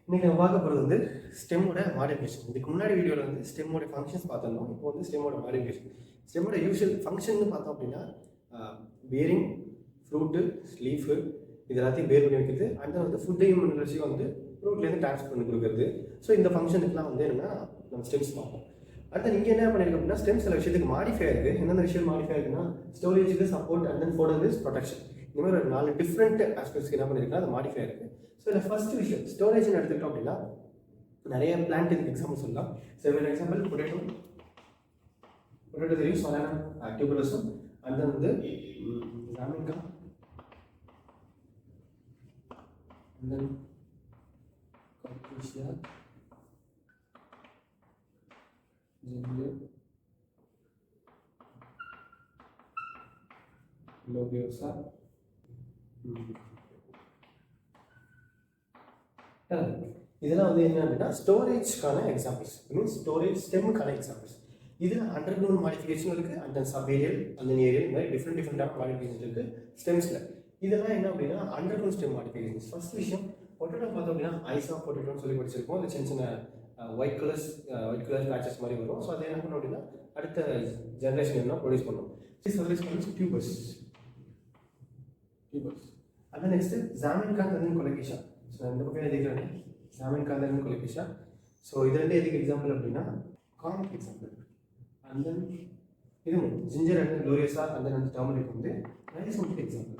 இன்றைக்கி நம்ம பார்க்க போகிறது வந்து ஸ்டெம்மோட மாடிஃபிகேஷன். இதுக்கு முன்னாடி வீடியோவில் வந்து ஸ்டெம்மோட ஃபங்க்ஷன்ஸ் பார்த்துருந்தோம். இப்போ வந்து ஸ்டெம்மோட மாடிஃபிகேஷன். ஸ்டெம்மோட யூஷுவல் ஃபங்க்ஷன் பார்த்தோம் அப்படின்னா பேரிங், ஃப்ரூட்டு, லீஃபு இது எல்லாத்தையும் பேர் பண்ணி வைக்கிறது. அண்ட் வந்து ஃபுட்டையும் மினரல்ஸையும் வந்து ஃப்ரூட்லேருந்து ட்ரான்ஸ்ஃபர் பண்ணி கொடுக்குறது. ஸோ இந்த ஃபங்க்ஷனுக்குலாம் வந்து என்னென்னா நம்ம ஸ்டெம்ஸ் பார்ப்போம். அடுத்து நீங்கள் என்ன பண்ணியிருக்கோம் அப்படின்னா ஸ்டெம் சில விஷயத்துக்கு மாடிஃபை இருக்குது. எந்தெந்த விஷயம் மாடிஃபை இருக்குன்னா ஸ்டோரேஜுக்கு support and then photo protection. இந்த மாதிரி ஒரு 4 டிஃப்ரெண்ட் ஆஸ்பெக்ட்ஸ்க்கு என்ன பண்ணியிருக்கா அது மாடிஃபை இருக்குது. ஸோ இதில் ஃபர்ஸ்ட் விஷயம் ஸ்டோரேஜ்னு எடுத்துக்கிட்டோம் அப்படின்னா நிறைய பிளான்ட் இதுக்கு எக்ஸாம்பிள் சொல்லலாம். ஸோ ஒரு எக்ஸாம்பிள் பொட்டேட்டோ தெரியும், சொலானா டியூபரோசம், அண்ட் தென் வந்து ஜாமின்கா, அண்ட் தென் கார்பூசியா, ஜிங்கு, லோபியோசா, இதெல்லாம் வந்து என்ன அப்படின்னா ஸ்டோரேஜ்க்கான எக்ஸாம்பிள்ஸ். மீன்ஸ் ஸ்டோரேஜ் ஸ்டெம்முக்கான எக்ஸாம்பிள்ஸ். இதில் அண்டர் கிரவுண்ட் மாடிஃபிகேஷன் இருக்குது, அண்ட் தென் சப் ஏரியல், அந்த ஏரியல், இந்த மாதிரி டிஃப்ரெண்டான மாடிஃபிகேஷன் இருக்குது ஸ்டெம்ஸில். இதெல்லாம் என்ன அப்படின்னா underground stem modification. First விஷயம் பொட்டேட்டோ பார்த்தோம் அப்படின்னா ஐஸ் ஆஃப் பொட்டேட்டோன்னு சொல்லி படிச்சிருக்கோம். அது சின்ன சின்ன ஒயிட் கலர் பேச்சஸ் மாதிரி வரும். ஸோ அதை என்ன பண்ணோம் அப்படின்னா அடுத்த ஜென்ரேஷன் என்ன ப்ரொடியூஸ் பண்ணும். டியூபர்ஸ். அது நெக்ஸ்ட்டு ஜாமின்காந்த் அண்ட் கொலகேஷா. ஸோ இந்த பக்கம் எதுக்கு ஜாமின்காந்த் அண்ட் கொலகேஷா. ஸோ இது ரெண்டு எதுக்கு எக்ஸாம்பிள் அப்படின்னா காமிக் எக்ஸாம்பிள். அண்ட் தென் இது ஜிஞ்சர் அண்ட் லோரியோசா அண்ட் தென் டர்மரிக் வந்து ரைசோமுக்கு example.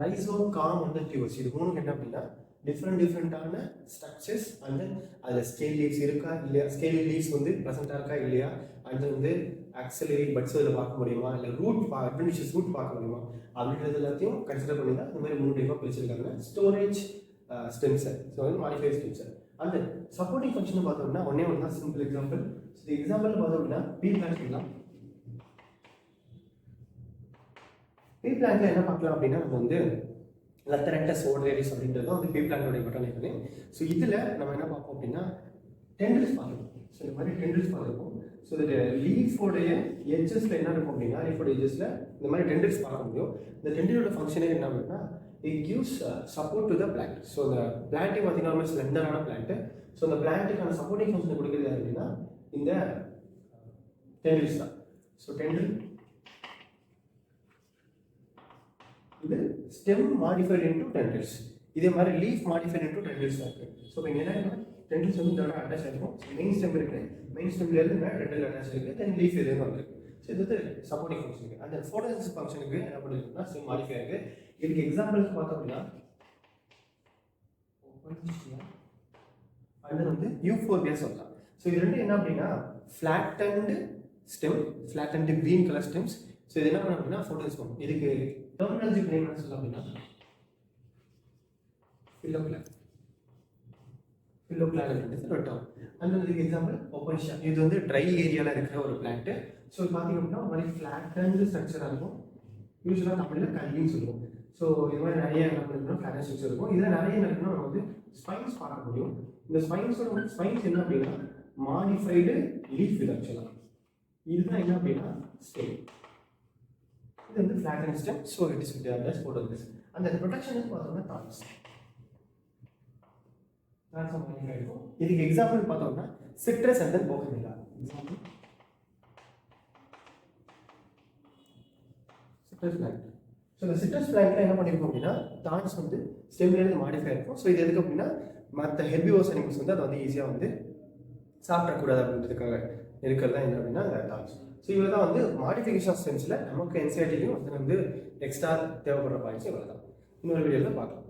Rhizome, corm and then tubers. இது மூணு என்ன அப்படின்னா டிஃப்ரெண்டான ஸ்ட்ரக்சர்ஸ். அண்ட் தென் அதில் ஸ்கேல் லீவ்ஸ் இருக்கா இல்லையா, ஸ்கேல் லீவ்ஸ் வந்து ப்ரெசென்ட்டாக இருக்கா இல்லையா, அண்ட் வந்து ஆக்சலரி பட்ஸ் அதில் பார்க்க முடியுமா, இல்லை அட்வென்டிஷியஸ் ரூட் பார்க்க முடியுமா அப்படின்றது எல்லாத்தையும் கன்சிடர் பண்ணி தான் இந்த மாதிரி 3 டைப்பாக பிரிச்சிருக்காங்க ஸ்டோரேஜ் ஸ்டெம்ஸை. ஸோ வந்து மாடிஃபை ஸ்டெம்ஸை. அண்ட் சப்போர்ட்டிங் ஃபங்க்ஷன் பார்த்தோம்னா ஒன்றே ஒன்று தான் சிம்பிள் எக்ஸாம்பிள். ஸோ எக்ஸாம்பிள் பார்த்தோம் அப்படின்னா பீ பிளான்ட்லாம். பீ பிளான்ட்ல என்ன பார்க்கலாம் அப்படின்னா நம்ம வந்து லத்தரண்டஸ் ஓடரேரிஸ் அப்படின்றது வந்து பீ பிளான்டோடைய பொட்டானிக்கல். ஸோ இதில் நம்ம என்ன பார்ப்போம் அப்படின்னா டெண்டில்ஸ் பார்க்கணும். ஸோ இந்த மாதிரி டெண்டில்ஸ் பார்த்துருப்போம். ஸோ இந்த லீஃபோடைய எட்ஜஸில் என்ன இருக்கும் அப்படின்னா லீஃபோட எட்ஜஸில் இந்த மாதிரி டெண்டில்ஸ் பார்க்க முடியும். இந்த டெண்டிலோட ஃபங்க்ஷனே என்ன அப்படின்னா it gives support to the plant. So இந்த பிளான்ட்டே பார்த்தீங்கன்னா ஸ்லெண்டரான பிளான்ட்டு. ஸோ இந்த பிளான்ட்டுக்கான சப்போர்ட்டிங் ஃபங்க்ஷனை கொடுக்குறது அப்படின்னா இந்த டெண்டில்ஸ் தான். ஸோ டெண்டில் இது ஸ்டெம் மாடிஃபைட் இன்டூ டெண்டில்ஸ். இதே மாதிரி லீஃப் மாடிஃபைட் இன்டூ டெண்டில்ஸ் தான் இருக்குது. ஸோ இப்போ இங்கே என்ன டெண்டில்ஸ் வந்து இதோட அட்டாச் ஆகிருக்கும். மெயின் ஸ்டெம் இருக்குது, மெயின் ஸ்டெம்லேருந்து டெண்டில் அட்டாச் இருக்குது, தென் லீஃப் இதுலேருந்து வந்துருக்கு. ஸோ இது வந்து சப்போர்ட்டிங் ஃபங்க்ஷனுக்கு. அந்த ஃபோட்டோசிந்தசிஸ் ஃபங்க்ஷனுக்கு என்ன பண்ணிருக்குன்னா ஸ்டெம் மாடிஃபை ஆகுது. இதுக்கு எக்ஸாம்பிள்ஸ் பார்த்தோம் அப்படின்னா அது வந்து யூஃபோர்பியா சொல்லலாம். ஸோ இது ரெண்டு என்ன அப்படின்னா flat and stem, flat and green colour stems. So இது என்ன பண்ணணும் அப்படின்னா ஃபோட்டோசிஸ் பண்ணும். இதுக்கு டெர்மினாலஜிக்கு நேம் என்ன சொல்லலாம் அப்படின்னா ஃபில்லோபிளான் அப்படின்றது ஒரு டேர்ம். அந்த இதுக்கு எக்ஸாம்பிள் ஒப்பன்ஷியா. இது வந்து ட்ரை ஏரியாவில் இருக்கிற ஒரு பிளான்ட்டு. ஸோ பார்த்தீங்க அப்படின்னா ஒரு மாதிரி ஃப்ளாட் அண்ட் ஸ்ட்ரக்சராக இருக்கும். யூஸ்வலாக தமிழில் கல்லின்னு சொல்லுவோம். ஸோ இது மாதிரி நிறைய என்ன பண்ணிருக்கோம் ஃப்ளாட் ஸ்ட்ரக்சர் இருக்கும். இதில் நிறைய என்ன இருக்குன்னா நம்ம வந்து ஸ்பைன்ஸ் பார்க்க முடியும். இந்த ஸ்பைன்ஸ் என்ன அப்படின்னா மாடிஃபைடு லீஃப் இது ஆக்சுவலாக. இதுதான் என்ன அப்படின்னா ஸ்டெம். இது வந்து flat and stem. So it is with photosynthesis. அந்த ப்ரொடெக்ஷனுக்கு பார்த்தோம்னா தாட்ஸ் இருக்கும். இதுக்கு எக்ஸாம்பிள் பார்த்தோம்னா citrus and then போகன்வில்லா. Example citrus plant. So இந்த சிட்ரஸ் பிளான்ட்ல என்ன பண்ணிருக்கோம் அப்படின்னா தாட்ஸ் வந்து ஸ்டெம்லேருந்து மாடிஃபை இருக்கும். ஸோ இது எதுக்கு அப்படின்னா மற்ற ஹெர்பிவோரஸ் அனிமல்ஸ் வந்து அதை வந்து ஈஸியாக வந்து சாப்பிடக்கூடாது அப்படின்றதுக்காக இருக்கிறதா என்ன அப்படின்னா அந்த தாட்ஸ். ஸோ இவ்வளோ தான் வந்து மாடிஃபிகேஷன் ஆஃப் ஸ்டெம்ஸில் நமக்கு என்சிஆர்டிலையும் வந்து எக்ஸ்ட்ரா தேவைப்படுற பாயிண்ட்ஸ் இவ்வளோ தான். இன்னொரு வீடியோவில் பார்க்கலாம்.